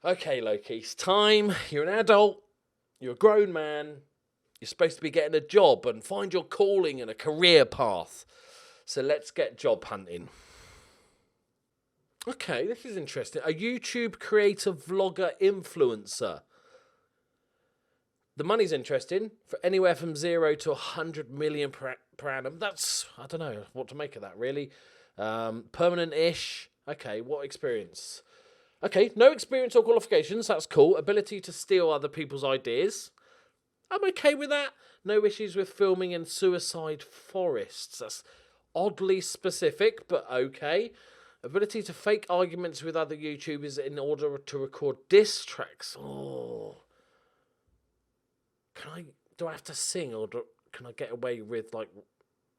Okay, Loki, it's time. You're an adult. You're a grown man. You're supposed to be getting a job and find your calling and a career path. So let's get job hunting. Okay, this is interesting. A YouTube creator, vlogger, influencer. The money's interesting. For anywhere from 0 to 100 million per annum. That's, I don't know what to make of that, really. Permanent-ish. Okay, what experience? Okay, no experience or qualifications. That's cool. Ability to steal other people's ideas. I'm okay with that. No issues with filming in suicide forests. That's oddly specific, but okay. Ability to fake arguments with other YouTubers in order to record diss tracks. Oh. Do I have to sing or can I get away with, like,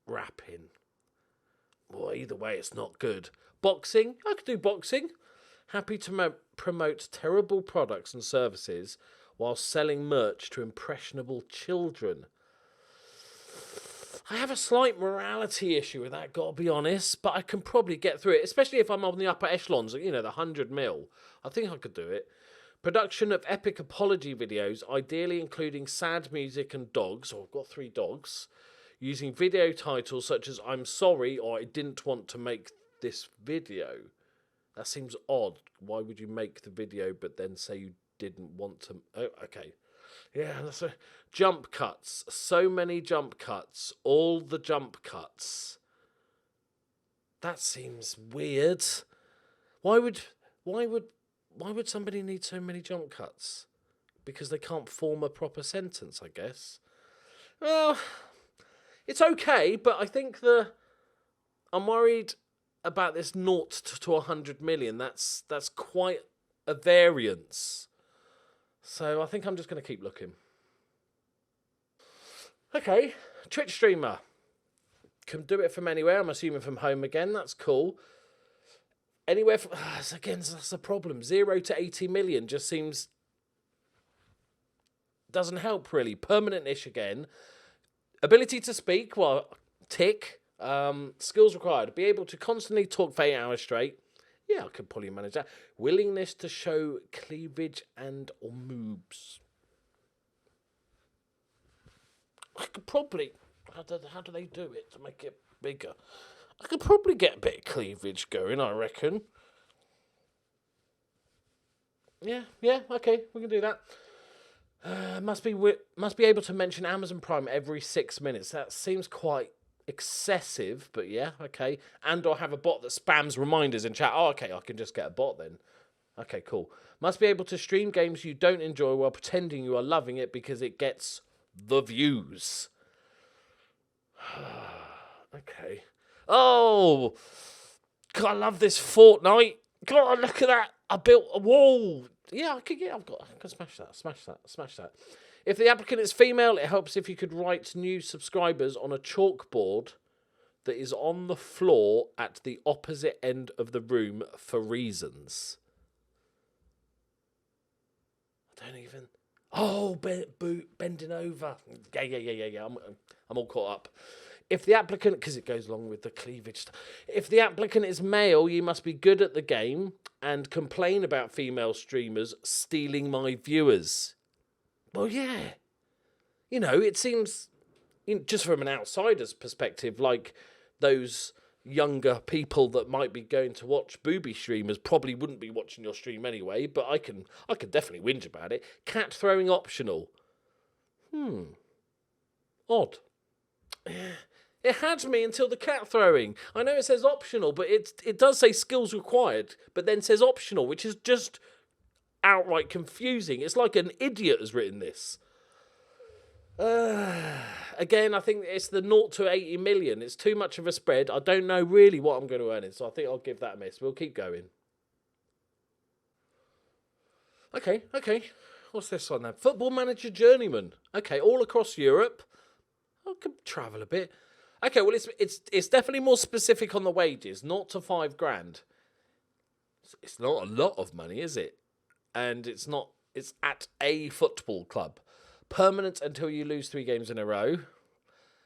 rapping? Well, either way, it's not good. Boxing? I could do boxing. Happy to promote terrible products and services while selling merch to impressionable children. I have a slight morality issue with that, gotta be honest, but I can probably get through it, especially if I'm on the upper echelons, the 100 mil. I think I could do it. Production of epic apology videos, ideally including sad music and dogs, I've got 3 dogs, using video titles such as I'm sorry or I didn't want to make this video. That seems odd. Why would you make the video but then say you didn't want to... Oh, okay. Yeah, that's a... Jump cuts. So many jump cuts. All the jump cuts. That seems weird. Why would somebody need so many jump cuts? Because they can't form a proper sentence, I guess. Well, it's okay, but I think I'm worried about this 0 to 100 million. That's quite a variance. So I think I'm just going to keep looking. Okay, Twitch streamer. Can do it from anywhere. I'm assuming from home again. That's cool. Anywhere from... Again, that's a problem. 0 to 80 million just seems... Doesn't help, really. Permanent-ish again. Ability to speak, well, tick. Skills required. Be able to constantly talk for 8 hours straight. Yeah, I could probably manage that. Willingness to show cleavage and or moobs. I could probably... How do they do it to make it bigger? I could probably get a bit of cleavage going, I reckon. Yeah, okay, we can do that. Must be able to mention Amazon Prime every 6 minutes. That seems quite excessive, but yeah, okay. And or have a bot that spams reminders in chat. Oh, okay, I can just get a bot then. Okay, cool. Must be able to stream games you don't enjoy while pretending you are loving it because it gets the views. Okay. Oh, God, I love this Fortnite. God, look at that. I built a wall. Yeah, I can smash that. If the applicant is female, it helps if you could write new subscribers on a chalkboard that is on the floor at the opposite end of the room for reasons. I don't even... Oh, bending over. Yeah. I'm all caught up. If the applicant... Because it goes along with the cleavage stuff. If the applicant is male, you must be good at the game and complain about female streamers stealing my viewers. Well, yeah. It seems, just from an outsider's perspective, like those younger people that might be going to watch booby streamers probably wouldn't be watching your stream anyway, but I can definitely whinge about it. Cat throwing optional. Odd. It had me until the cat throwing. I know it says optional, but it does say skills required, but then says optional, which is just outright confusing. It's like an idiot has written this. Again, I think it's the 0 to 80 million. It's too much of a spread. I don't know really what I'm going to earn it, so I think I'll give that a miss. We'll keep going. Okay. What's this one then? Football Manager Journeyman. Okay, all across Europe. I could travel a bit. Okay, well, it's definitely more specific on the wages. 0 to 5 grand. It's not a lot of money, is it? And it's at a football club. Permanent until you lose 3 games in a row.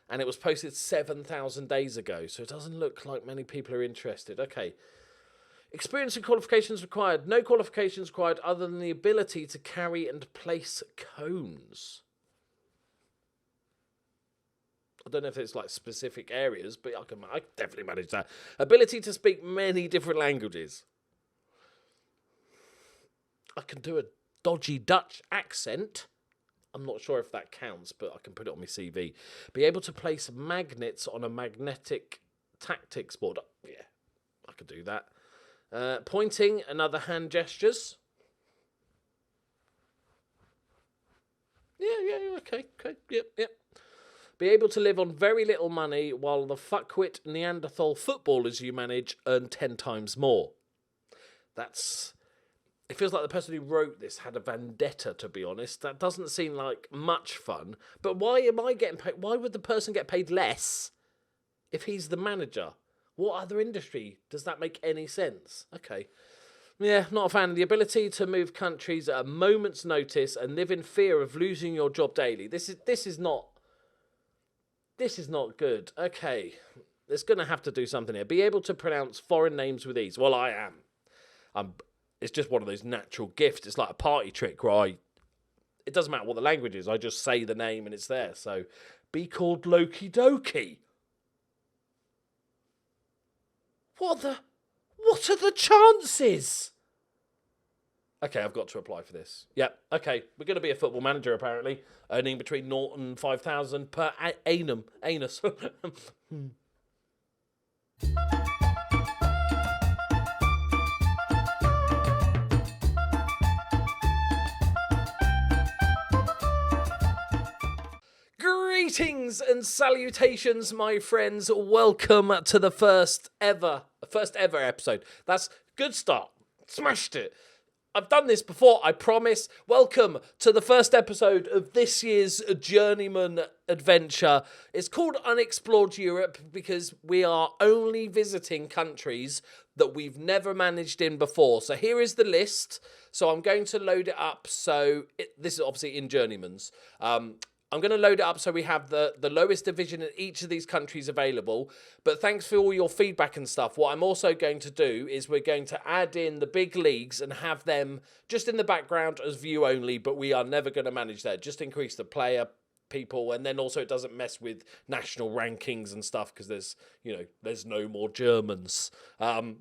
And it was posted 7,000 days ago, so it doesn't look like many people are interested. Okay. Experience and qualifications required. No qualifications required other than the ability to carry and place cones. I don't know if it's like specific areas, but I can definitely manage that. Ability to speak many different languages. I can do a dodgy Dutch accent. I'm not sure if that counts, but I can put it on my CV. Be able to place magnets on a magnetic tactics board. Yeah, I could do that. Pointing and other hand gestures. Yeah, okay, yep. Be able to live on very little money while the fuckwit Neanderthal footballers you manage earn 10 times more. It feels like the person who wrote this had a vendetta, to be honest. That doesn't seem like much fun. But why am I getting paid? Why would the person get paid less if he's the manager? What other industry does that make any sense? Okay. Yeah, not a fan of the ability to move countries at a moment's notice and live in fear of losing your job daily. This is not good. Okay. There's going to have to do something here. Be able to pronounce foreign names with ease. Well, I am. It's just one of those natural gifts. It's like a party trick where it doesn't matter what the language is. I just say the name and it's there. So, be called Loki Doki. What are the chances? Okay, I've got to apply for this. Yep, okay. We're going to be a football manager, apparently. Earning between 0 and 5,000 per anus. Greetings and salutations, my friends. Welcome to the first ever episode. That's good start. Smashed it. I've done this before, I promise. Welcome to the first episode of this year's Journeyman adventure. It's called Unexplored Europe because we are only visiting countries that we've never managed in before. So here is the list. So I'm going to load it up. This is obviously in Journeyman's. I'm going to load it up so we have the lowest division in each of these countries available. But thanks for all your feedback and stuff. What I'm also going to do is we're going to add in the big leagues and have them just in the background as view only, but we are never going to manage that. Just increase the player people, and then also it doesn't mess with national rankings and stuff because there's no more Germans. I'm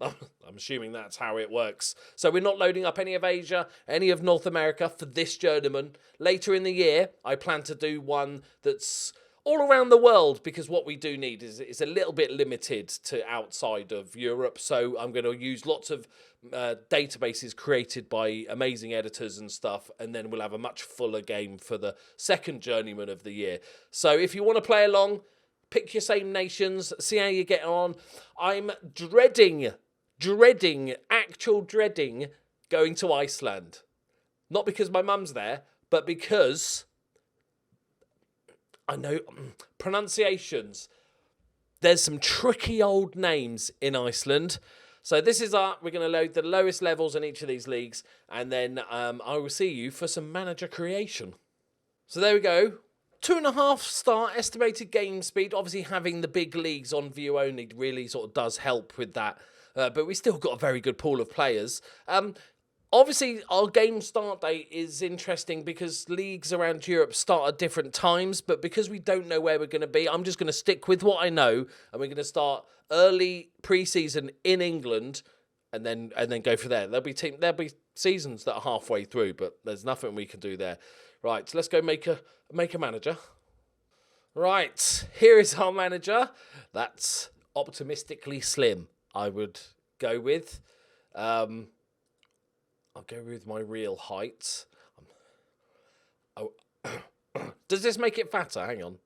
assuming that's how it works. So we're not loading up any of Asia, any of North America for this journeyman. Later in the year, I plan to do one that's all around the world because what we do need is a little bit limited to outside of Europe. So I'm going to use lots of databases created by amazing editors and stuff, and then we'll have a much fuller game for the second journeyman of the year. So if you want to play along, pick your same nations, see how you get on. I'm dreading going to Iceland. Not because my mum's there, but because I know pronunciations. There's some tricky old names in Iceland. So this is we're going to load the lowest levels in each of these leagues, and then I will see you for some manager creation. So there we go. 2.5 star estimated game speed. Obviously having the big leagues on view only really sort of does help with that. But we still got a very good pool of players. Obviously, our game start date is interesting because leagues around Europe start at different times, but because we don't know where we're going to be, I'm just going to stick with what I know, and we're going to start early pre-season in England, and then go for there. There'll be seasons that are halfway through, but there's nothing we can do there. Right, so let's go make a manager. Right, here is our manager. That's optimistically slim, I would go with. I'll go with my real height. Does this make it fatter? Hang on.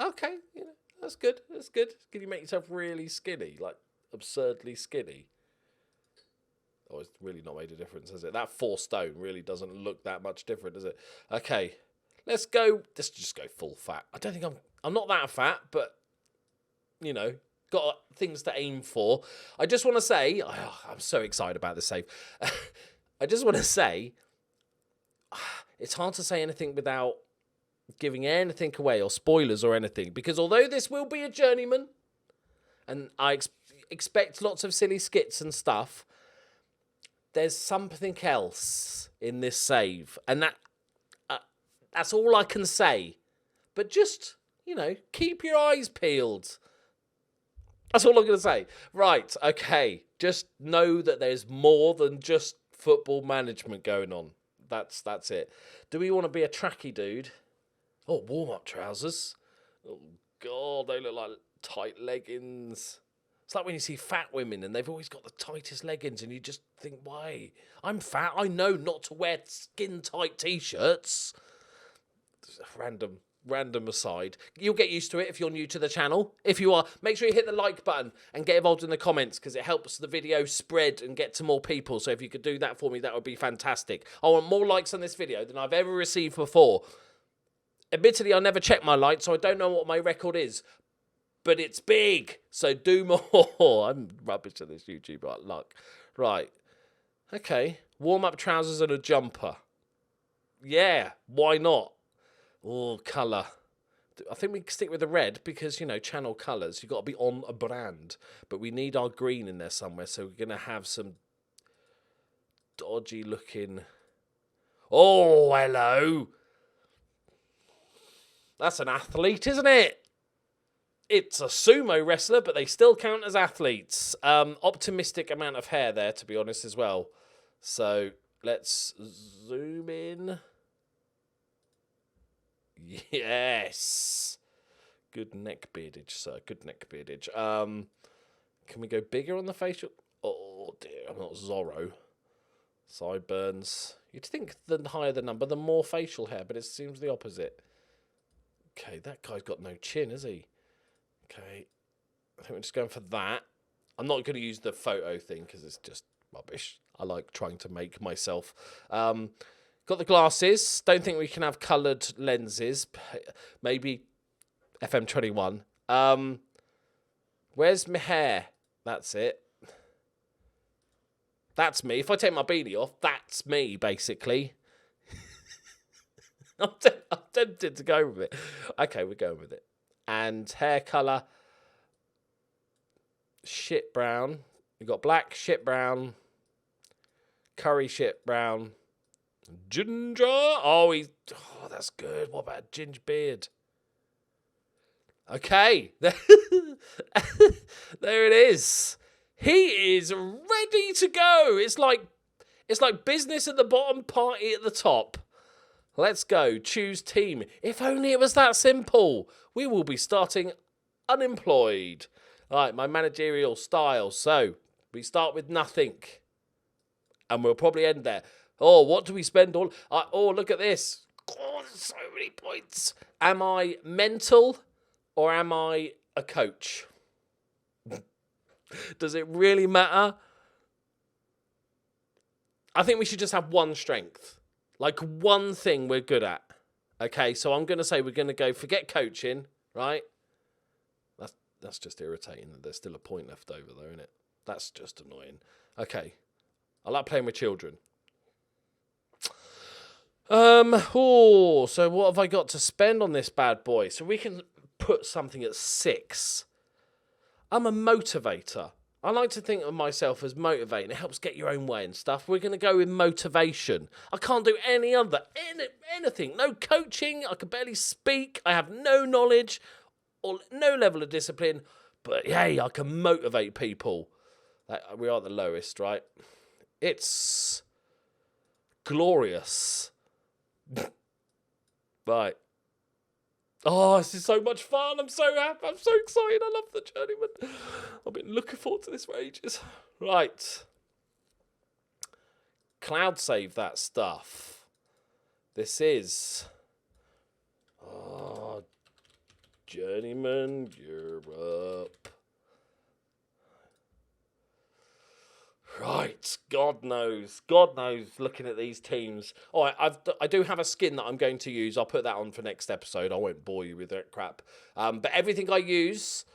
Okay, that's good. That's good. Can you make yourself really skinny, like absurdly skinny? Oh, it's really not made a difference, has it? That 4 stone really doesn't look that much different, does it? Okay, let's just go full fat. I don't think I'm not that fat, but got things to aim for. I just want to say, I'm so excited about this save. I just want to say, it's hard to say anything without giving anything away or spoilers or anything, because although this will be a journeyman, and I expect lots of silly skits and stuff, there's something else in this save, and that's all I can say. But just, keep your eyes peeled. That's all I'm going to say. Right, okay. Just know that there's more than just football management going on. That's it. Do we want to be a tracky dude? Oh, warm-up trousers. Oh, God, they look like tight leggings. It's like when you see fat women and they've always got the tightest leggings and you just think, why? I'm fat. I know not to wear skin-tight T-shirts. Random aside. You'll get used to it if you're new to the channel. If you are, make sure you hit the like button and get involved in the comments because it helps the video spread and get to more people. So if you could do that for me, that would be fantastic. I want more likes on this video than I've ever received before. Admittedly, I never check my likes, so I don't know what my record is. But it's big, so do more. I'm rubbish at this YouTube, right? Luck. Right. Okay. Warm-up trousers and a jumper. Yeah, why not? Oh, colour. I think we can stick with the red because, channel colours. You've got to be on a brand. But we need our green in there somewhere, so we're going to have some dodgy looking... Oh, hello. That's an athlete, isn't it? It's a sumo wrestler, but they still count as athletes. Optimistic amount of hair there, to be honest, as well. So, let's zoom in. Yes. Good neck beardage, sir. Good neck beardage. Can we go bigger on the facial? Oh, dear. I'm not Zorro. Sideburns. You'd think the higher the number, the more facial hair, but it seems the opposite. Okay, that guy's got no chin, has he? Okay. I think we're just going for that. I'm not going to use the photo thing because it's just rubbish. I like trying to make myself. Got the glasses. Don't think we can have coloured lenses. Maybe FM21. Where's my hair? That's it. That's me. If I take my beanie off, that's me, basically. I'm tempted to go with it. Okay, we're going with it. And hair colour. Shit brown. We've got black, shit brown. Curry shit brown. Ginger. Oh, that's good. What about ginger beard? Okay. There it is. He is ready to go. It's like business at the bottom, party at the top. Let's go. Choose team. If only it was that simple. We will be starting unemployed. All right, my managerial style. So, we start with nothing. And we'll probably end there. Oh, what do we spend all... oh, look at this. Oh, there's so many points. Am I mental or am I a coach? Does it really matter? I think we should just have one strength. Like one thing we're good at. Okay, so I'm going to say we're going to go forget coaching, right? That's just irritating that there's still a point left over there, isn't it? That's just annoying. Okay. I like playing with children. So what have I got to spend on this bad boy? So we can put something at 6. I'm a motivator. I like to think of myself as motivating. It helps get your own way and stuff. We're going to go with motivation. I can't do anything. No coaching. I can barely speak. I have no knowledge or no level of discipline. But, hey, I can motivate people. We are the lowest, right? It's glorious. Right. Oh, this is so much fun. I'm so happy. I'm so excited. I love the Journeyman. I've been looking forward to this for ages. Right. Cloud save that stuff. This is... Oh, Journeyman Europe. Right, God knows, looking at these teams. All right, I do have a skin that I'm going to use. I'll put that on for next episode. I won't bore you with that crap. But everything I use,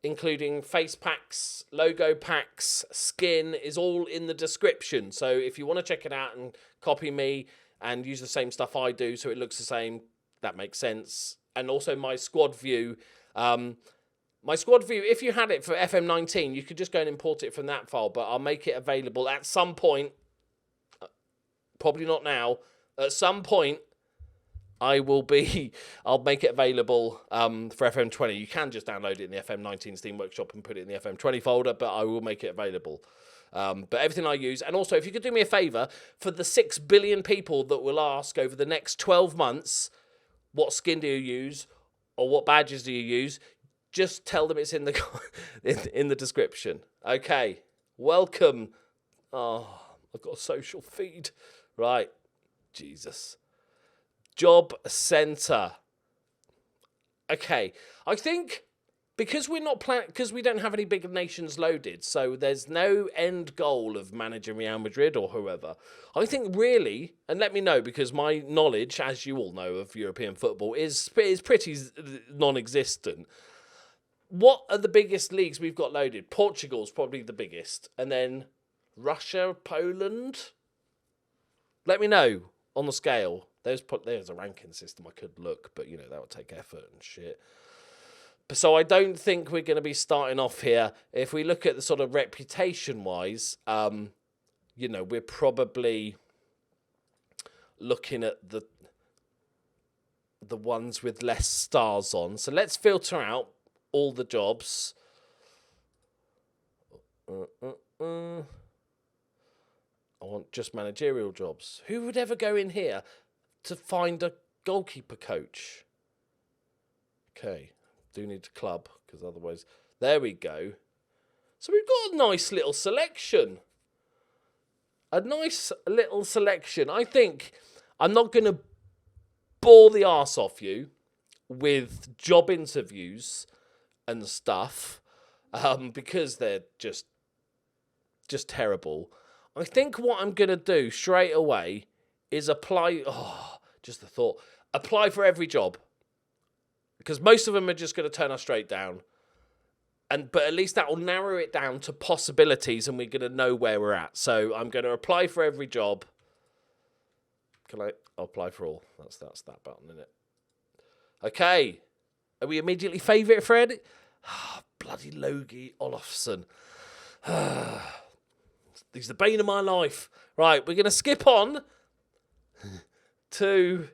including face packs, logo packs, skin, is all in the description. So if you want to check it out and copy me and use the same stuff I do so it looks the same, that makes sense. And also my squad view. My squad view, if you had it for FM19, you could just go and import it from that file, but I'll make it available at some point Probably not now. At some point, I'll make it available for FM20. You can just download it in the FM19 Steam Workshop and put it in the FM20 folder, but I will make it available. But everything I use, and also if you could do me a favour, for the 6 billion people that will ask over the next 12 months, what skin do you use, or what badges do you use, just tell them it's in the in the description. Okay, welcome. Oh, I've got a social feed. Right, Jesus. Job centre. Okay, I think because we're not because we don't have any big nations loaded, so there's no end goal of managing Real Madrid or whoever. I think really, and let me know because my knowledge, as you all know, of European football is pretty non-existent. What are the biggest leagues we've got loaded? Portugal's probably the biggest, and then Russia, Poland. Let me know on the scale. There's a ranking system I could look, but, you know, that would take effort and shit. So I don't think we're going to be starting off here. If we look at the sort of reputation-wise, you know, we're probably looking at the ones with less stars on. So let's filter out all the jobs. I want just managerial jobs. Who would ever go in here to find a goalkeeper coach? Okay, do need to club, because otherwise... There we go. So we've got a nice little selection. A nice little selection. I think I'm not going to bore the arse off you with job interviews and stuff, because they're just terrible. I think what I'm going to do straight away is apply... Oh, just the thought. Apply for every job. Because most of them are just going to turn us straight down. But at least that will narrow it down to possibilities and we're going to know where we're at. So I'm going to apply for every job. I'll apply for all. That's that button, isn't it? Okay. Are we immediately favourite for Eddie? Bloody Loki Olofsson. He's the bane of my life. Right, we're going to skip on to...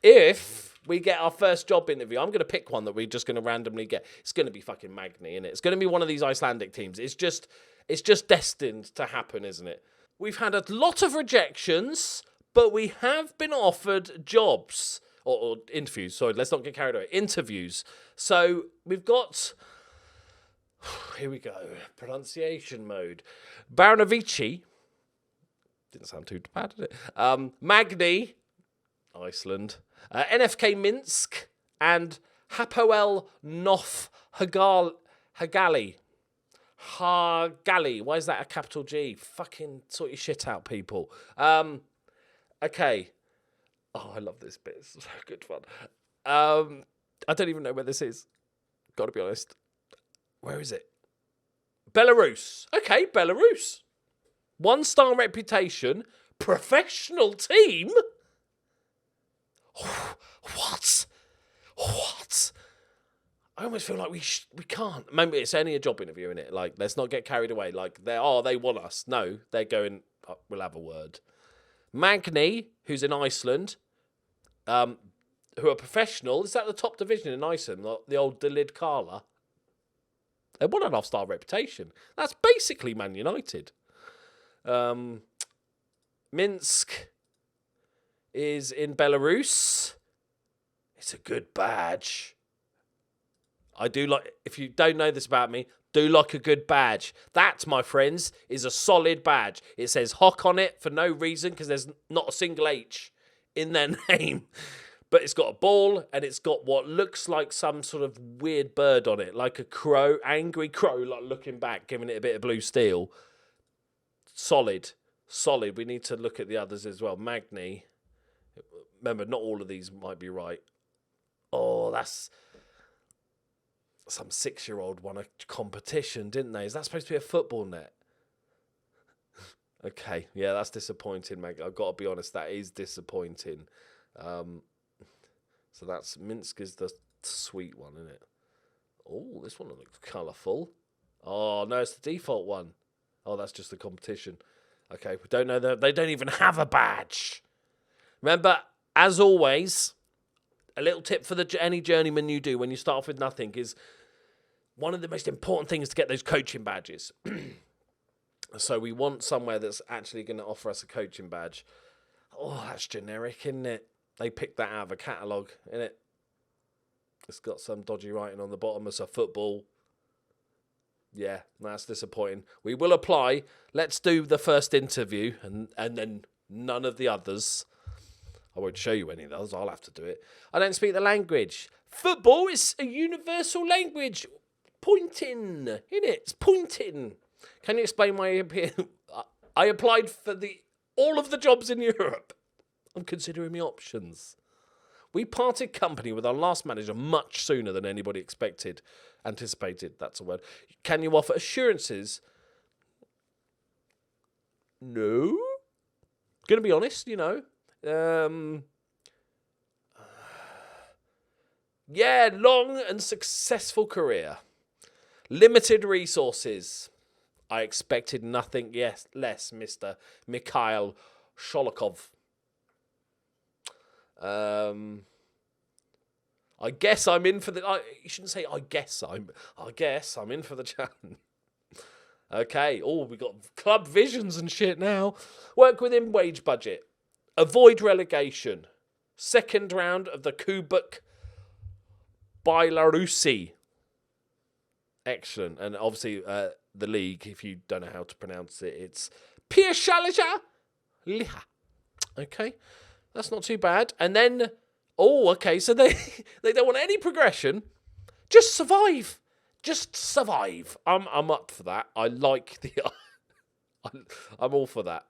if we get our first job interview, I'm going to pick one that we're just going to randomly get. It's going to be fucking Magni, innit? It's going to be one of these Icelandic teams. It's just destined to happen, isn't it? We've had a lot of rejections, but we have been offered jobs. Or interviews, sorry, let's not get carried away. Interviews. So we've got... Here we go. Pronunciation mode. Baranovici. Didn't sound too bad, did it? Magni, Iceland. NFK Minsk. And Hapoel Nof Hagali. Hagali. Why is that a capital G? Fucking sort your shit out, people. Okay. Oh, I love this bit. It's so good fun. I don't even know where this is. Got to be honest. Where is it? Belarus. Okay, Belarus. 1-star reputation. Professional team? What? I almost feel like we can't. Maybe it's only a job interview, innit? Like, let's not get carried away. Like, they want us. No, they're going, we'll have a word. Magni, who's in Iceland, who are professional. Is that the top division in Iceland? The old Delid Kala? They're 1.5-star reputation. That's basically Man United. Minsk is in Belarus. It's a good badge. I do like, if you don't know this about me, do like a good badge. That, my friends, is a solid badge. It says Hock on it for no reason because there's not a single H in their name. But it's got a ball and it's got what looks like some sort of weird bird on it, like a crow, angry crow, like looking back, giving it a bit of blue steel. Solid. We need to look at the others as well. Magni. Remember, not all of these might be right. Oh, that's... Some 6-year-old won a competition, didn't they? Is that supposed to be a football net? Okay, yeah, that's disappointing, Meg. I've got to be honest, that is disappointing. So that's Minsk is the sweet one, isn't it? Oh, this one looks colourful. Oh, no, it's the default one. Oh, that's just the competition. Okay, we don't know that they don't even have a badge. Remember, as always, a little tip for any journeyman you do when you start off with nothing is one of the most important things to get those coaching badges. So we want somewhere that's actually going to offer us a coaching badge. Oh, that's generic, isn't it? They picked that out of a catalogue, innit? It's got some dodgy writing on the bottom. It's a football. Yeah, that's disappointing. We will apply. Let's do the first interview and then none of the others. I won't show you any of those. I'll have to do it. I don't speak the language. Football is a universal language. Pointing, innit? It's pointing. Can you explain my opinion? I applied for all of the jobs in Europe. I'm considering my options. We parted company with our last manager much sooner than anybody anticipated. That's a word. Can you offer assurances? No. Gonna be honest, yeah, long and successful career. Limited resources. I expected nothing less, Mr. Mikhail Sholokov. I guess I'm in for the... you shouldn't say I guess I'm in for the challenge. Okay. Oh, we got club visions and shit now. Work within wage budget. Avoid relegation. Second round of the Kubok Belarusi. Excellent. And obviously the league, if you don't know how to pronounce it, it's Piershalja Liha. Okay. That's not too bad. And then, okay, so they don't want any progression. Just survive. Just survive. I'm up for that. I like the... I'm all for that.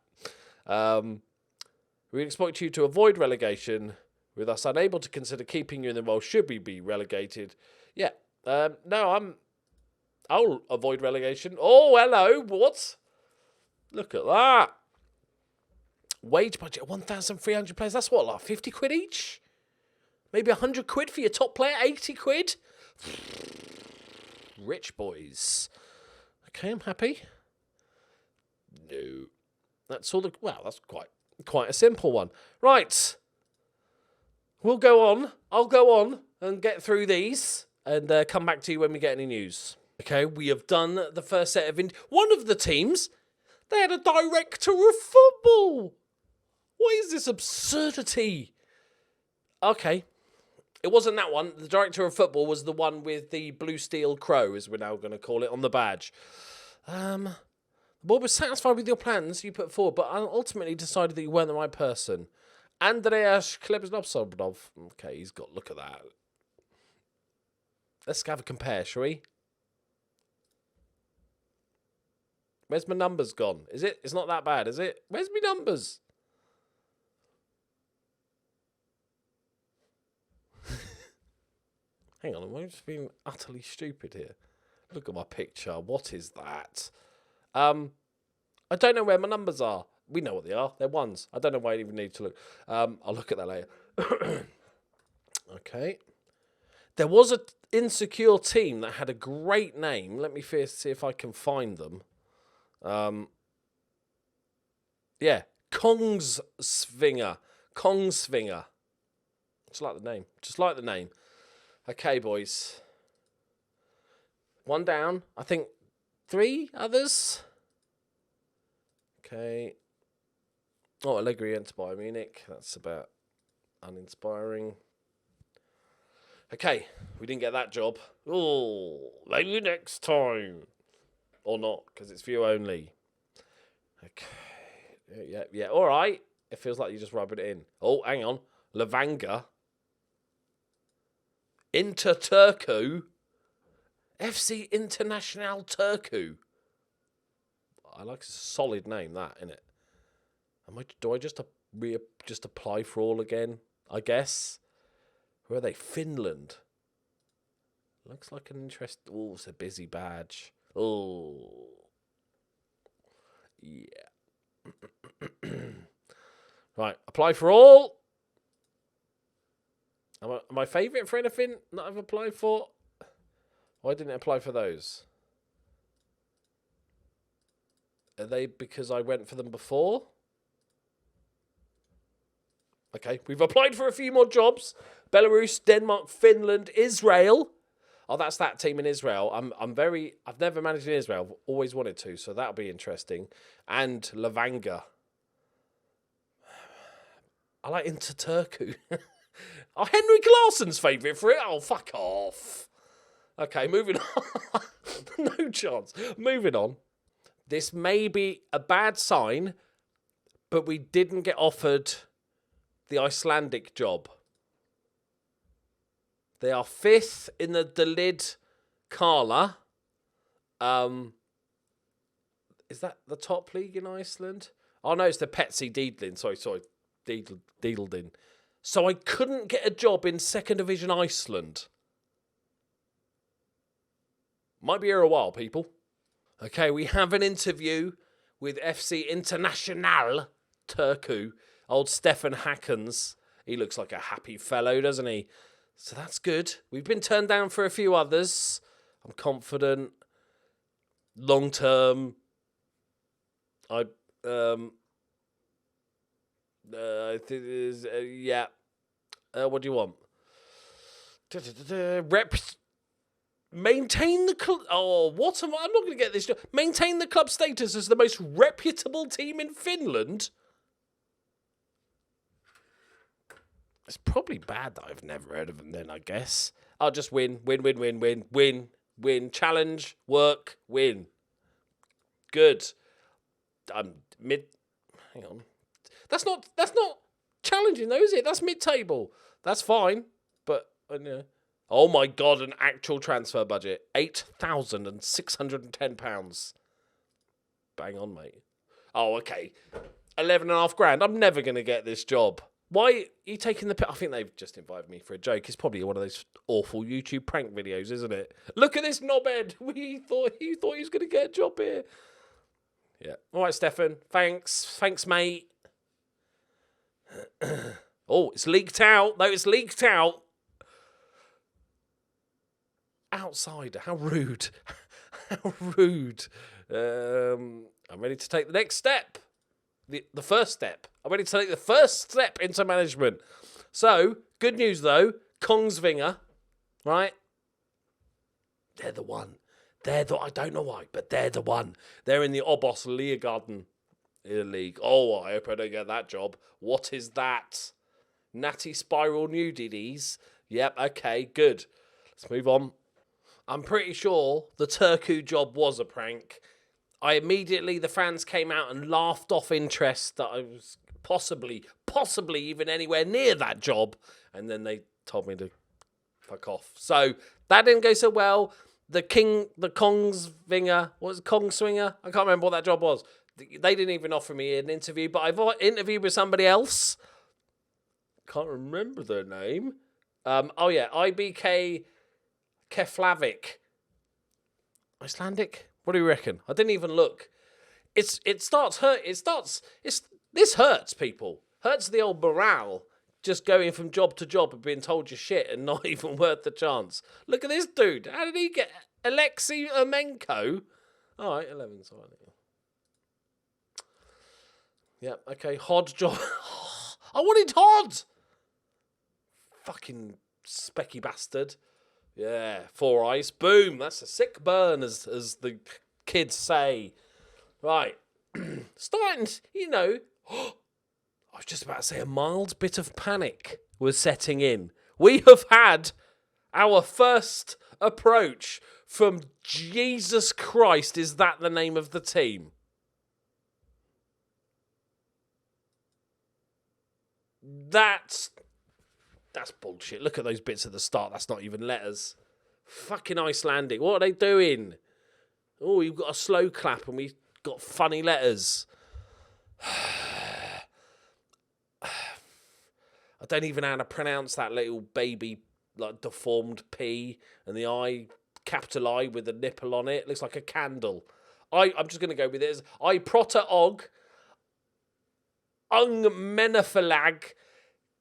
We expect you to avoid relegation. With us unable to consider keeping you in the role should we be relegated. Yeah. No, I'll avoid relegation. Oh, hello. What? Look at that. Wage budget, 1,300 players. That's what, like 50 quid each? Maybe 100 quid for your top player? 80 quid? Rich boys. Okay, I'm happy. No. That's all well, that's quite a simple one. Right. We'll go on. I'll go on and get through these and come back to you when we get any news. Okay, we have done the first set of... One of the teams, they had a director of football. What is this absurdity? Okay. It wasn't that one. The director of football was the one with the blue steel crow, as we're now going to call it, on the badge. The board was satisfied with your plans you put forward, but ultimately decided that you weren't the right person. Andreas Klebsnobsobnov. Okay, he's got... Look at that. Let's have a compare, shall we? Where's my numbers gone? Is it? It's not that bad, is it? Where's my numbers? Hang on, am I just being utterly stupid here? Look at my picture. What is that? I don't know where my numbers are. We know what they are. They're ones. I don't know why I even need to look. I'll look at that later. Okay. There was an insecure team that had a great name. Let me see if I can find them. Yeah. Kongsvinger. Just like the name. Okay, boys. One down. I think 3 others. Okay. Oh, Allegri went to Bayern Munich. That's about uninspiring. Okay, we didn't get that job. Oh, maybe next time. Or not, because it's view only. Okay. Yeah, all right. It feels like you're just rubbing it in. Oh, hang on. Lavanga. Inter Turku. FC International Turku. I like a solid name, that, innit? Do I just apply for all again? I guess. Where are they? Finland. Looks like an interest. Oh, it's a busy badge. Oh. Yeah. Right, apply for all. Am I favourite for anything that I've applied for? Why didn't I apply for those? Are they because I went for them before? Okay, we've applied for a few more jobs. Belarus, Denmark, Finland, Israel. Oh, that's that team in Israel. I've never managed in Israel. I've always wanted to, so that'll be interesting. And Lavanga. I like Inter Turku. Oh, Henrik Larsson's favourite for it. Oh, fuck off. Okay, moving on. No chance. Moving on. This may be a bad sign, but we didn't get offered the Icelandic job. They are 5th in the Delid Karla. Is that the top league in Iceland? Oh, no, it's the Petsi Diedlin. Sorry. Diedlin. So I couldn't get a job in 2nd Division Iceland. Might be here a while, people. Okay, we have an interview with FC International Turku. Old Stefan Hackens. He looks like a happy fellow, doesn't he? So that's good. We've been turned down for a few others. I'm confident. Long term. I think it is, yeah. What do you want? Maintain the club. Oh, what am I? I'm not going to get this job. Maintain the club status as the most reputable team in Finland. It's probably bad that I've never heard of them then, I guess. I'll just win. Win. Challenge, work, win. Good. I'm mid. Hang on. That's not challenging though, is it? That's mid-table. That's fine. But, oh my God, an actual transfer budget. £8,610. Bang on, mate. Oh, okay. 11.5 grand. I'm never going to get this job. Why are you taking the piss? I think they've just invited me for a joke. It's probably one of those awful YouTube prank videos, isn't it? Look at this knobhead. He thought he was going to get a job here. Yeah. All right, Stefan. Thanks, mate. Oh, it's leaked out. No, it's leaked out. Outsider. How rude. How rude. I'm ready to take the next step. The first step. I'm ready to take the first step into management. So, good news though. Kongsvinger, right? They're the one. I don't know why, but they're the one. They're in the Obos Ligagarden league. Oh, I hope I don't get that job. What is that? Natty Spiral Nudities. Yep, okay, good. Let's move on. I'm pretty sure the Turku job was a prank. The fans came out and laughed off interest that I was possibly even anywhere near that job. And then they told me to fuck off. So that didn't go so well. The Kongsvinger, what was it, Kongswinger? I can't remember what that job was. They didn't even offer me an interview, but I've interviewed with somebody else. Can't remember their name. IBK Keflavik. Icelandic? What do you reckon? I didn't even look. This hurts people. Hurts the old morale. Just going from job to job and being told you're shit and not even worth the chance. Look at this dude. How did he get Alexei Ermenko? All right, 11. Sorry. Yeah, okay. Hod job. I wanted Hod. Fucking specky bastard. Yeah, 4 eyes. Boom. That's a sick burn, as the kids say. Right. Starting, I was just about to say a mild bit of panic was setting in. We have had our first approach from Jesus Christ. Is that the name of the team? That's bullshit. Look at those bits at the start. That's not even letters. Fucking Icelandic. What are they doing? Oh, you've got a slow clap and we've got funny letters. I don't even know how to pronounce that little baby, like, deformed P and the I, capital I with a nipple on it. Looks like a candle. I'm just going to go with it as I Prota Og Ung Menephalag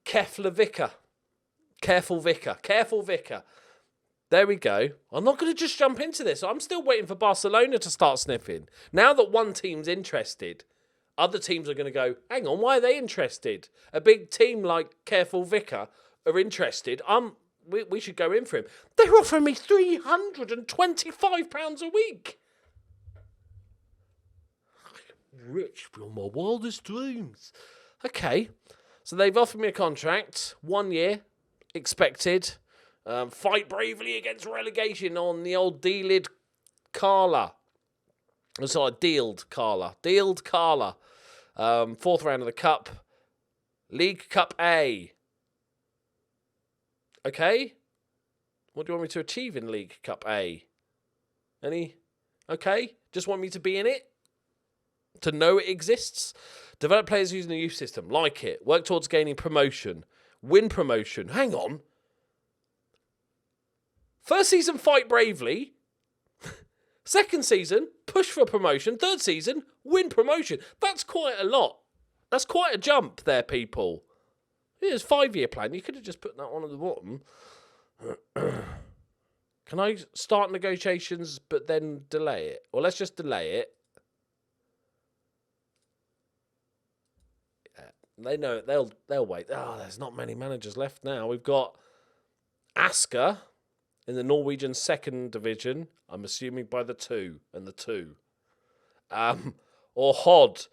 Keflavika. Careful Vicar. There we go. I'm not going to just jump into this. I'm still waiting for Barcelona to start sniffing. Now that one team's interested, other teams are going to go, hang on, why are they interested? A big team like Careful Vicar are interested. We should go in for him. They're offering me £325 a week. Rich beyond my wildest dreams. Okay, so they've offered me a contract, 1 year, expected. Fight bravely against relegation on the old Dealed Carla. Sorry, Dealed Carla. Dealed Carla. Fourth round of the Cup. League Cup A. Okay. What do you want me to achieve in League Cup A? Any? Okay. Just want me to be in it? To know it exists? Develop players using the youth system. Like it. Work towards gaining promotion. Win promotion. Hang on. First season, fight bravely. Second season, push for promotion. Third season, win promotion. That's quite a lot. That's quite a jump there, people. Here's a 5-year plan. You could have just put that one at the bottom. Can I start negotiations but then delay it? Well, let's just delay it. Yeah, they know it. They'll wait. Oh, there's not many managers left now. We've got Asker in the Norwegian second division, I'm assuming by the 2 and the 2. Or Hod,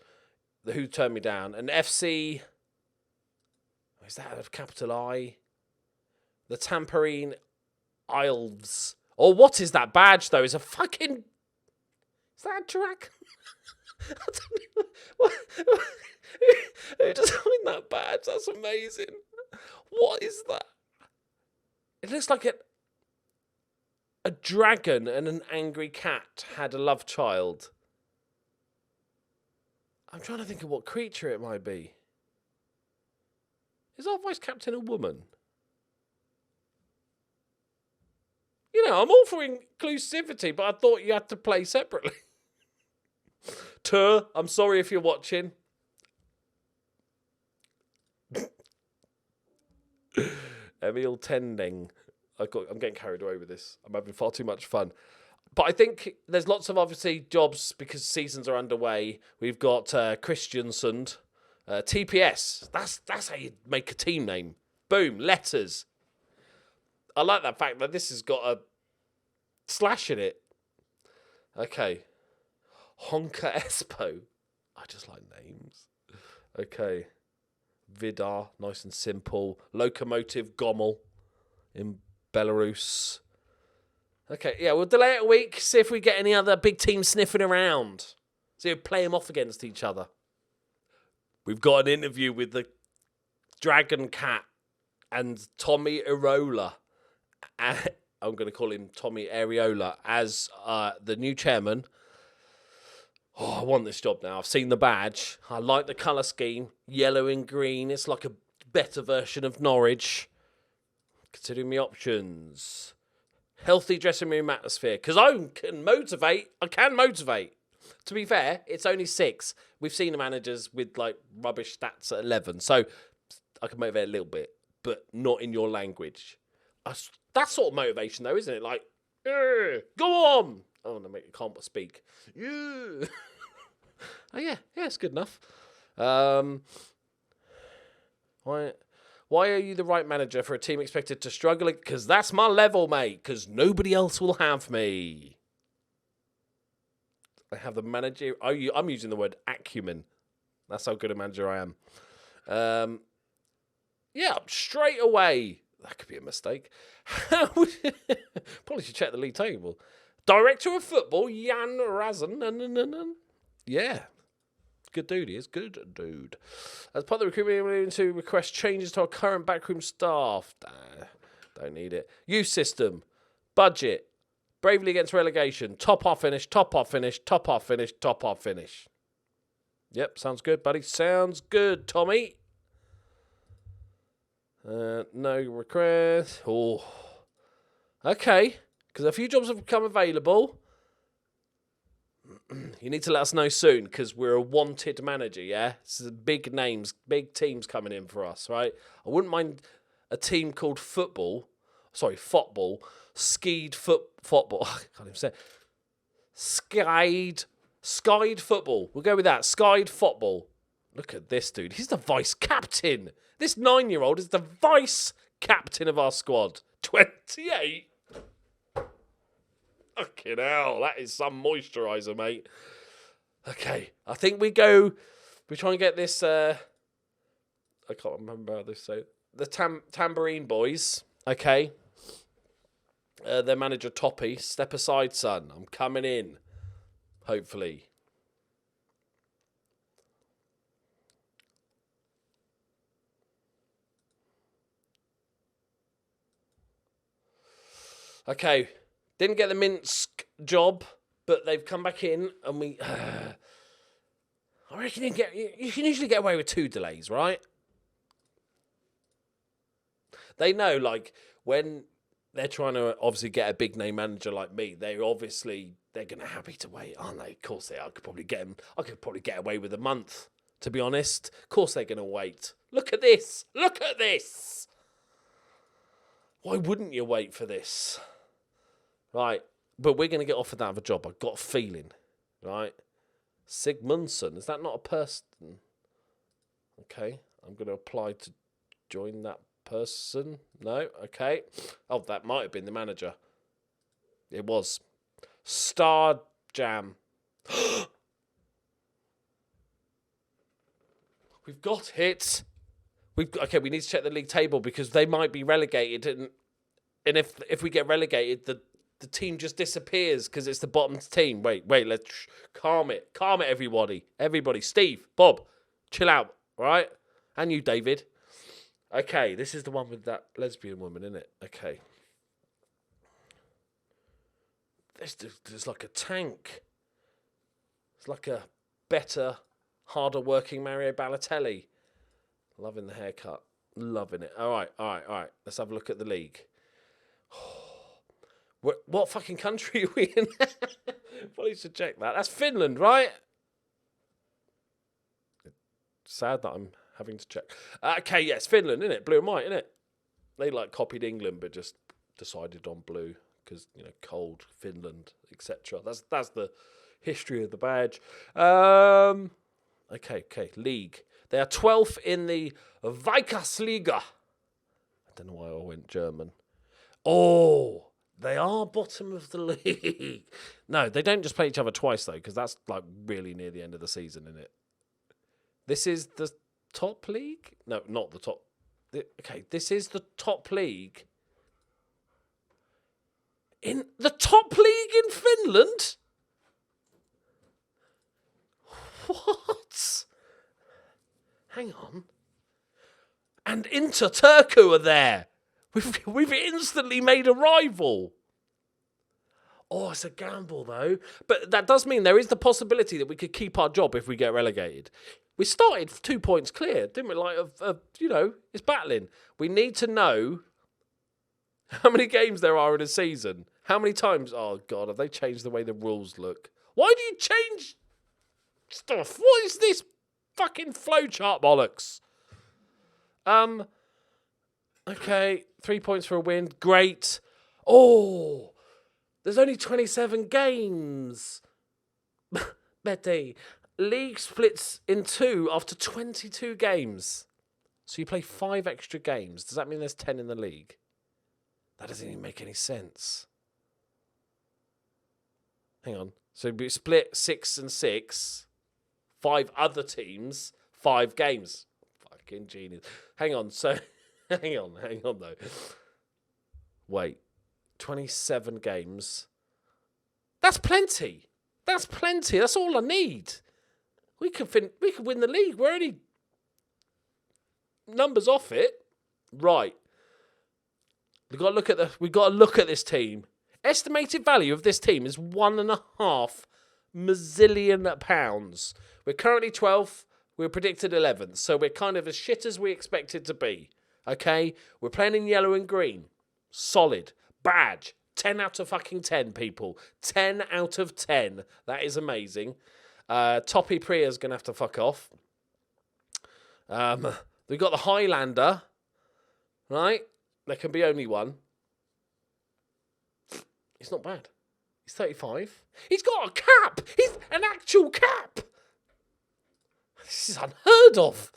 who turned me down. And FC, is that a capital I? The Tamperine Isles. Or what is that badge, though? Is a fucking... Is that a dragon? I don't know. Who designed that badge? That's amazing. What is that? It looks like a dragon and an angry cat had a love child. I'm trying to think of what creature it might be. Is our vice captain a woman? You know, I'm all for inclusivity, but I thought you had to play separately. Tur, I'm sorry if you're watching. Emil Tending. I'm getting carried away with this. I'm having far too much fun. But I think there's lots of, obviously, jobs because seasons are underway. We've got Christiansund. TPS. That's how you make a team name. Boom. Letters. I like that fact that this has got a slash in it. Okay. Honka Espo. I just like names. Okay. Vidar. Nice and simple. Locomotive Gommel in Belarus. Okay, yeah, we'll delay it a week, see if we get any other big teams sniffing around. See if we play them off against each other. We've got an interview with the Dragon Cat and Tommy Areola. I'm going to call him Tommy Areola as the new chairman. Oh, I want this job now. I've seen the badge. I like the colour scheme. Yellow and green. It's like a better version of Norwich. Considering my options. Healthy dressing room atmosphere. Because I can motivate. To be fair, it's only 6. We've seen the managers with like rubbish stats at 11. So I can motivate a little bit. But not in your language. That's sort of motivation though, isn't it? Like, go on. Oh, no, mate, you can't speak. Yeah. Oh, yeah, it's good enough. Why are you the right manager for a team expected to struggle? Because that's my level, mate. Because nobody else will have me. I have the manager. I'm using the word acumen. That's how good a manager I am. Yeah, straight away. That could be a mistake. Probably should check the league table. Director of football, Jan Razan. Yeah. Good dude, he is. Good dude. As part of the recruitment, we're going to request changes to our current backroom staff. Don't need it. Youth system. Budget. Bravely against relegation. Top off finish. Top off finish. Top off finish. Top off finish. Yep, sounds good, buddy. Sounds good, Tommy. No request. Oh. Okay. Because a few jobs have become available. You need to let us know soon because we're a wanted manager, yeah? This is big names, big teams coming in for us, right? I wouldn't mind a team called Football football. I can't even say it. Skied football. We'll go with that. Skied football. Look at this dude. He's the vice captain. This 9-year-old is the vice captain of our squad. 28. Fucking hell. That is some moisturiser, mate. Okay. I think we try and get this. I can't remember how this so. The Tambourine Boys. Okay. Their manager, Toppy. Step aside, son. I'm coming in. Hopefully. Okay. Didn't get the Minsk job, but they've come back in and we... I reckon you can usually get away with 2 delays, right? They know, like, when they're trying to obviously get a big name manager like me, they're going to happy to wait, aren't they? Of course they are. I could probably get away with a month, to be honest. Of course they're going to wait. Look at this. Look at this. Why wouldn't you wait for this? Right. But we're going to get offered that other job. I've got a feeling. Right. Sigmundsson. Is that not a person? Okay. I'm going to apply to join that person. No. Okay. Oh, that might have been the manager. It was. Star Jam. We've got it. We need to check the league table because they might be relegated, and if we get relegated, the team just disappears because it's the bottom team. Wait, let's calm it, everybody. Steve, Bob, chill out, all right? And you, David. Okay, this is the one with that lesbian woman, isn't it? Okay. This is like a tank. It's like a better, harder working Mario Balotelli. Loving the haircut. Loving it. All right. Let's have a look at the league. What fucking country are we in? Probably should check that. That's Finland, right? Sad that I'm having to check. Okay, yes, Finland, innit? Blue and white, innit? They copied England, but just decided on blue because cold Finland, etc. That's the history of the badge. Okay, league. They are 12th in the Vikasliga. I don't know why I went German. Oh, they are bottom of the league. No, they don't just play each other twice, though, because that's really near the end of the season, isn't it? This is the top league? No, not the top. Okay, this is the top league. In the top league in Finland? What? Hang on. And Inter Turku are there. We've instantly made a rival. Oh, it's a gamble, though. But that does mean there is the possibility that we could keep our job if we get relegated. We started 2 points clear, didn't we? It's battling. We need to know how many games there are in a season. How many times? Oh, God, have they changed the way the rules look? Why do you change stuff? What is this fucking flowchart bollocks? Okay, 3 points for a win. Great. Oh, there's only 27 games. Betty. League splits in 2 after 22 games. So you play 5 extra games. Does that mean there's 10 in the league? That doesn't even make any sense. Hang on. So we split 6 and 6. 5 other teams. 5 games. Fucking genius. Hang on. So, hang on though. Wait. 27 games. That's plenty. That's all I need. We could win the league. We're only numbers off it. Right. We've got to look at this team. Estimated value of this team is £1.5 million. We're currently 12th. We're predicted 11th. So we're kind of as shit as we expected to be. Okay? We're playing in yellow and green. Solid. Badge. 10 out of fucking 10, people. 10 out of 10. That is amazing. Toppy Priya's going to have to fuck off. We've got the Highlander. Right? There can be only one. He's not bad. He's 35. He's got a cap. He's an actual cap. This is unheard of.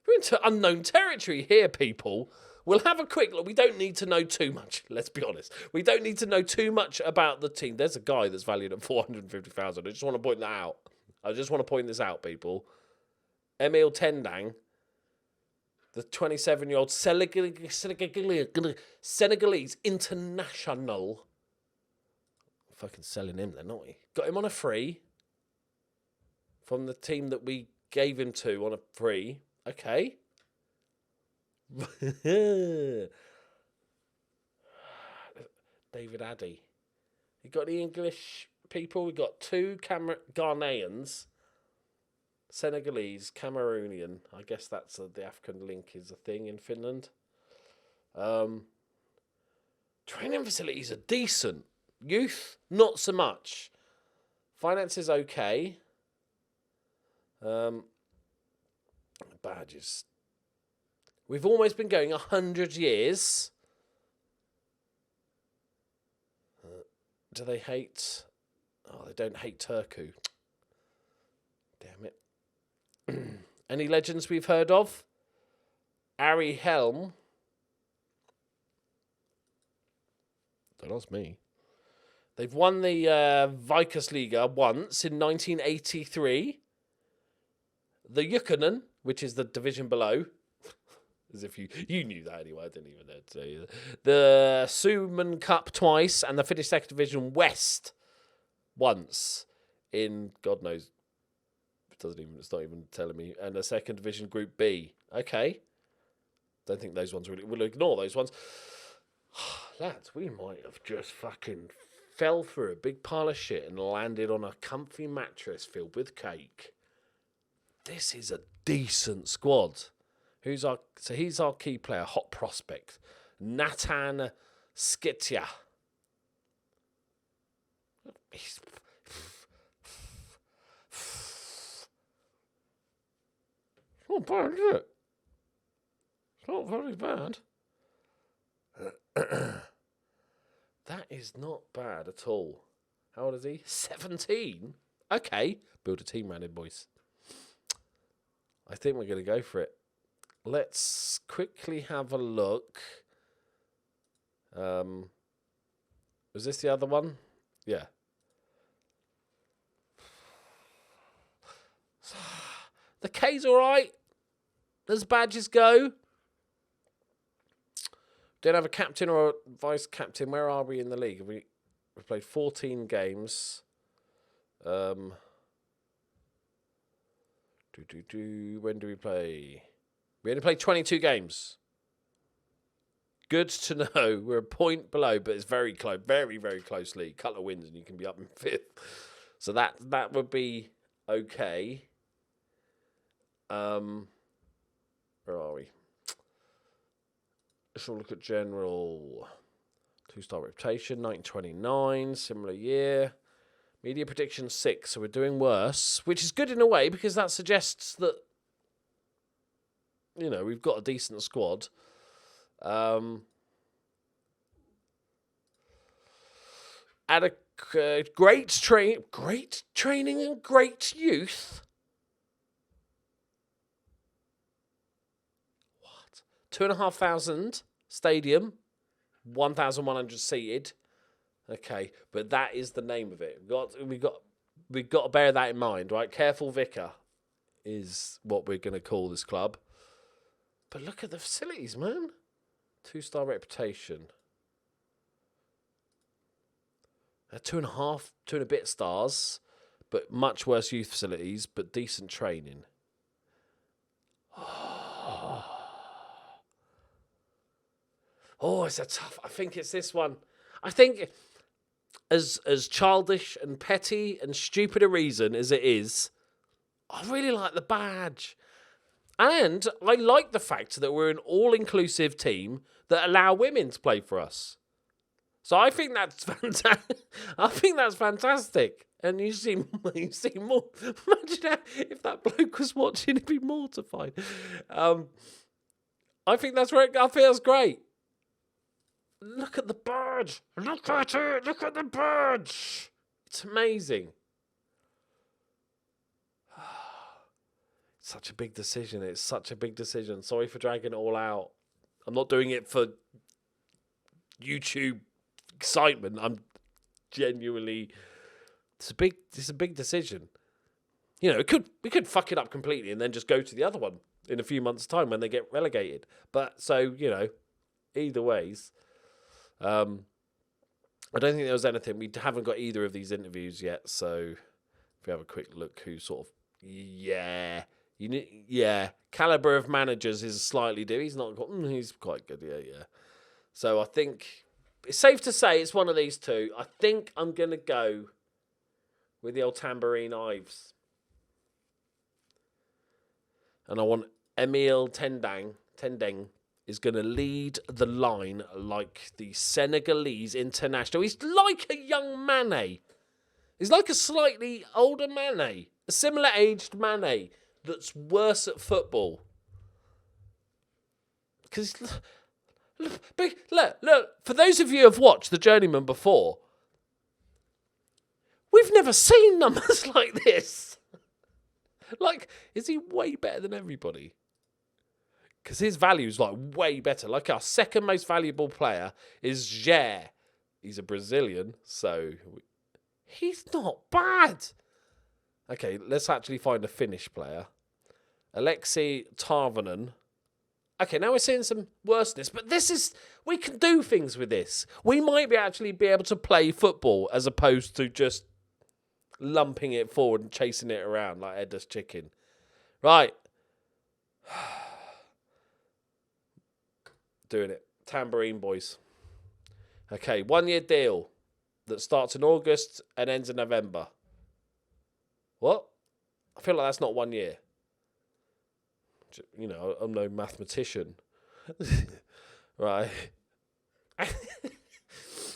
We're into unknown territory here, people. We'll have a quick look. We don't need to know too much. Let's be honest. We don't need to know too much about the team. There's a guy that's valued at 450,000. I just want to point that out. I just want to point this out, people. Emil Tendang, the 27-year-old Senegalese international. Fucking selling him then, aren't we? Got him on a free from the team that we gave him to on a free. Okay. David Addy. You got the English people? We got two Ghanaians, Senegalese, Cameroonian. I guess that's the African link is a thing in Finland. Training facilities are decent. Youth, not so much. Finances okay. Badges. We've almost been going 100 years. Do they hate... Oh, they don't hate Turku. Damn it. Any legends we've heard of? Ari Helm. Don't ask me. They've won the Vikasliga once in 1983. The Ykkönen, which is the division below. As if you knew that anyway, I didn't even know to tell you. The Suomen Cup twice and the Finnish Second Division West once in God knows. It's not even telling me. And the Second Division Group B. Okay. Don't think those ones really. We'll ignore those ones. Lads, we might have just fucking fell through a big pile of shit and landed on a comfy mattress filled with cake. This is a decent squad. He's our key player, hot prospect, Natan Skitia. He's not bad, is it? It's not very bad. That is not bad at all. How old is he? 17? Okay. Build a team around him, boys. I think we're going to go for it. Let's quickly have a look. Was this the other one? Yeah. The K's all right. As badges go. Don't have a captain or a vice captain. Where are we in the league? We've played 14 games. When do we play? We only played 22 games. Good to know. We're a point below, but it's very close. Very, very close league. Couple of wins and you can be up in 5th. So that would be okay. Where are we? Let's look at general. 2-star reputation, 1929, similar year. Media prediction 6, so we're doing worse, which is good in a way because that suggests that, you know, we've got a decent squad. At a great training and great youth. What? 2,500 stadium, 1,100 seated. Okay, but that is the name of it. We've got to bear that in mind, right? Careful Vicar is what we're going to call this club. But look at the facilities, man. 2-star reputation. 2.5, 2 and a bit stars, but much worse youth facilities, but decent training. Oh, it's a tough. I think it's this one. I think as childish and petty and stupid a reason as it is, I really like the badge. And I like the fact that we're an all-inclusive team that allow women to play for us. So I think that's fantastic. I think that's fantastic. And you see more. Imagine if that bloke was watching, he'd be mortified. I think that's right. I think that's great. Look at the badge. Look at it. Look at the badge. It's amazing. Such a big decision. It's such a big decision. Sorry for dragging it all out. I'm not doing it for YouTube excitement. I'm genuinely. It's a big decision. You know, we could fuck it up completely and then just go to the other one in a few months' time when they get relegated. But so, you know, either ways. I don't think there was anything. We haven't got either of these interviews yet. So if we have a quick look, who sort of, caliber of managers is slightly different. He's not got. He's quite good. Yeah. So I think it's safe to say it's one of these two. I think I'm gonna go with the old Tambourine Ives, and I want Emile Tendeng is going to lead the line like the Senegalese international. He's like a young Mane. He's like a slightly older Mane, a similar-aged Mane that's worse at football. Because, look, for those of you who have watched The Journeyman before, we've never seen numbers like this. Like, is he way better than everybody? Because his value's like way better. Like our second most valuable player is Jair. He's a Brazilian, so he's not bad. Okay, let's actually find a Finnish player. Alexei Tarvonen. Okay, now we're seeing some worseness, but we can do things with this. We might actually be able to play football as opposed to just lumping it forward and chasing it around like Edda's chicken. Right. Doing it. Tambourine boys. Okay, 1 year deal that starts in August and ends in November. What? I feel like that's not 1 year. You know, I'm no mathematician. Right.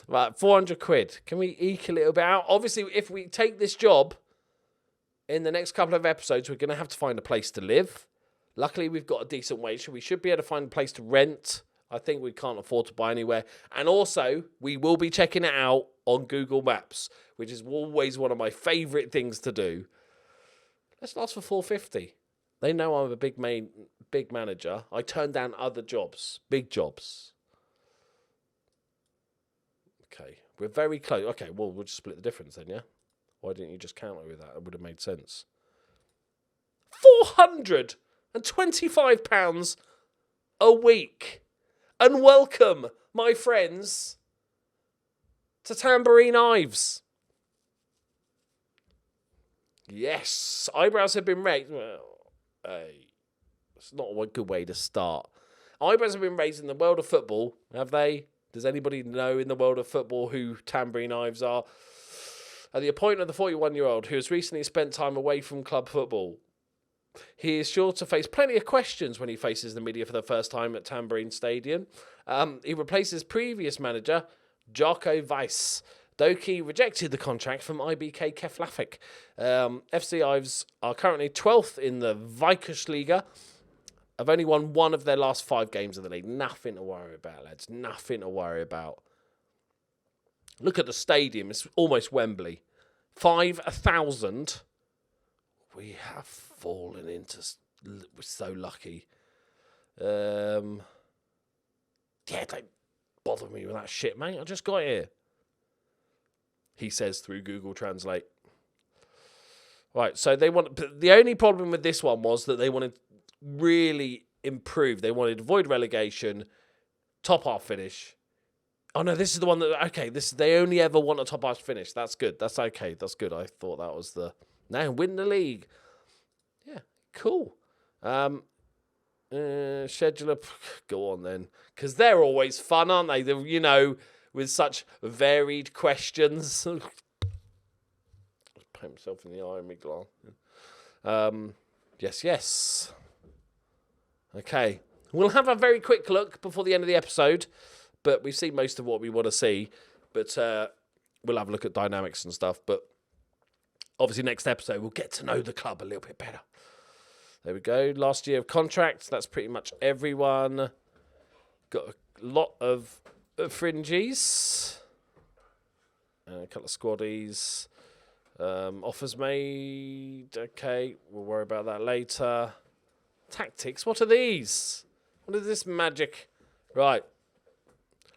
Right, 400 quid. Can we eke a little bit out? Obviously, if we take this job in the next couple of episodes, we're going to have to find a place to live. Luckily, we've got a decent wage, so we should be able to find a place to rent. I think we can't afford to buy anywhere. And also, we will be checking it out on Google Maps, which is always one of my favourite things to do. Let's ask for 450. They know I'm a big manager. I turn down other jobs, big jobs. Okay, we're very close. Okay, well, we'll just split the difference then, yeah? Why didn't you just counter with that? It would have made sense. £425 a week. And welcome, my friends, to Tambourine Ives. Yes, eyebrows have been raised. Well, it's not a good way to start. Eyebrows have been raised in the world of football, have they? Does anybody know in the world of football who Tambourine Ives are? At the appointment of the 41-year-old who has recently spent time away from club football. He is sure to face plenty of questions when he faces the media for the first time at Tambourine Stadium. He replaces previous manager, Jarko Weiss. Doki rejected the contract from IBK Keflavik. FC Ives are currently 12th in the Vikosliga. Have only won one of their last 5 games of the league. Nothing to worry about, lads. Nothing to worry about. Look at the stadium. It's almost Wembley. 5,000. We have fallen into... We're so lucky. Yeah, don't bother me with that shit, mate. I just got here. He says through Google Translate. Right, so they want... The only problem with this one was that they wanted really improve. They wanted to avoid relegation, top half finish. Oh no, this is the one that... Okay, they only ever want a top half finish. That's good. That's okay. That's good. I thought that was the... Now win the league. Yeah, cool. Scheduler, go on then, because they're always fun, aren't they? You know, with such varied questions. Paint myself in the eye, Miglar. Yes. Okay, we'll have a very quick look before the end of the episode, but we've seen most of what we want to see. But we'll have a look at dynamics and stuff. But obviously, next episode, we'll get to know the club a little bit better. There we go. Last year of contracts. That's pretty much everyone. Got a lot of fringies. A couple of squaddies. Offers made. Okay, we'll worry about that later. Tactics, what are these? What is this magic? Right.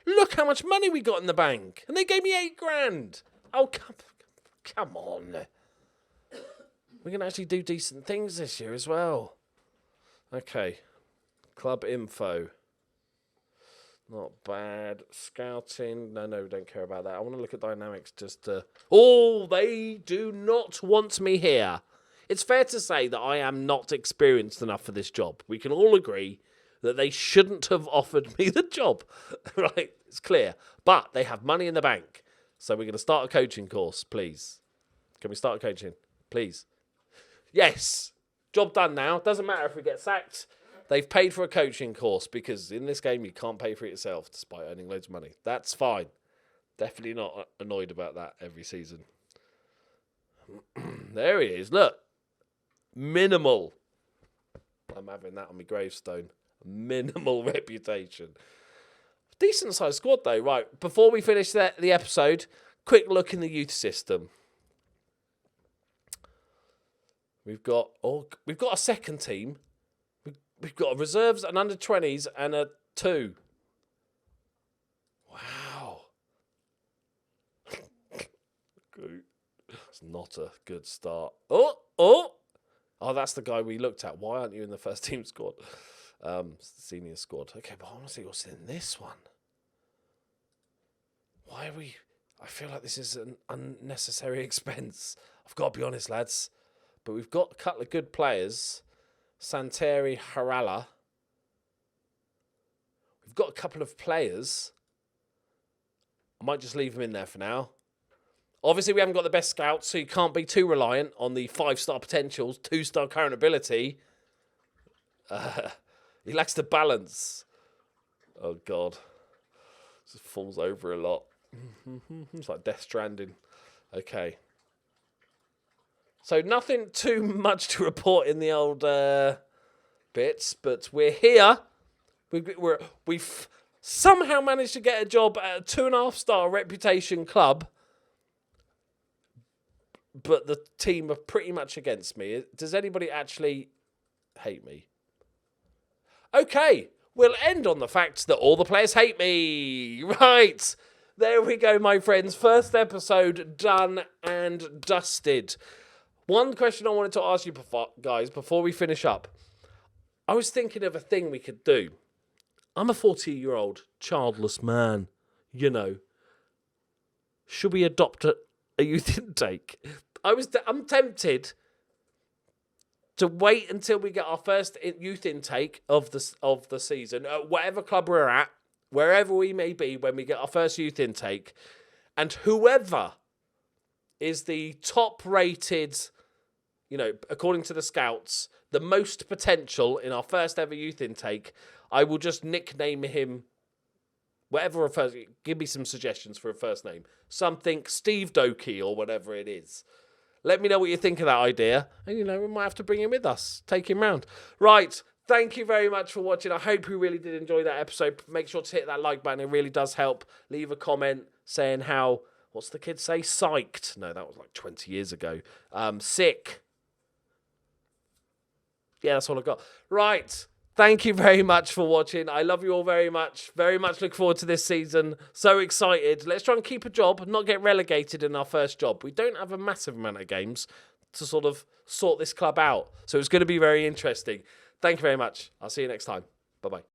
Look how much money we got in the bank. And they gave me 8 grand. Oh, come on. We're going to actually do decent things this year as well. Okay. Club info. Not bad. Scouting. No, we don't care about that. I want to look at dynamics just to... Oh, they do not want me here. It's fair to say that I am not experienced enough for this job. We can all agree that they shouldn't have offered me the job. Right? It's clear. But they have money in the bank. So we're going to start a coaching course, please. Can we start coaching? Please. Yes. Job done now. Doesn't matter if we get sacked. They've paid for a coaching course because in this game you can't pay for it yourself despite earning loads of money. That's fine. Definitely not annoyed about that every season. There he is. Look. Minimal. I'm having that on my gravestone. Minimal reputation. Decent sized squad though. Right, before we finish the episode, quick look in the youth system. We've got a second team. We've got a reserves, an under-20s, and a 2. Wow. It's not a good start. Oh, that's the guy we looked at. Why aren't you in the first team squad? Senior squad. Okay, but I want to see what's in this one. Why are we... I feel like this is an unnecessary expense. I've got to be honest, lads. But we've got a couple of good players. Santeri Harala. We've got a couple of players. I might just leave them in there for now. Obviously, we haven't got the best scouts, so you can't be too reliant on the 5-star potentials, 2-star current ability. He lacks the balance. Oh, God. Just falls over a lot. It's like Death Stranding. Okay. So nothing too much to report in the old bits, but we're here. We've somehow managed to get a job at a 2.5-star reputation club, but the team are pretty much against me. Does anybody actually hate me? Okay, we'll end on the fact that all the players hate me. Right, there we go, my friends. First episode done and dusted. One question I wanted to ask you, guys, before we finish up. I was thinking of a thing we could do. I'm a 40-year-old childless man, you know. Should we adopt a youth intake? I'm tempted to wait until we get our first youth intake of the season, at whatever club we're at, wherever we may be when we get our first youth intake, and whoever is the top-rated, you know, according to the scouts, the most potential in our first ever youth intake, I will just nickname him whatever. Give me some suggestions for a first name. Something Steve Doki or whatever it is. Let me know what you think of that idea. And, you know, we might have to bring him with us. Take him round. Right. Thank you very much for watching. I hope you really did enjoy that episode. Make sure to hit that like button. It really does help. Leave a comment saying how... What's the kid say? Psyched. No, that was like 20 years ago. Sick. Yeah, that's all I got. Right. Thank you very much for watching. I love you all very much. Very much look forward to this season. So excited. Let's try and keep a job, not get relegated in our first job. We don't have a massive amount of games to sort of sort this club out. So it's going to be very interesting. Thank you very much. I'll see you next time. Bye-bye.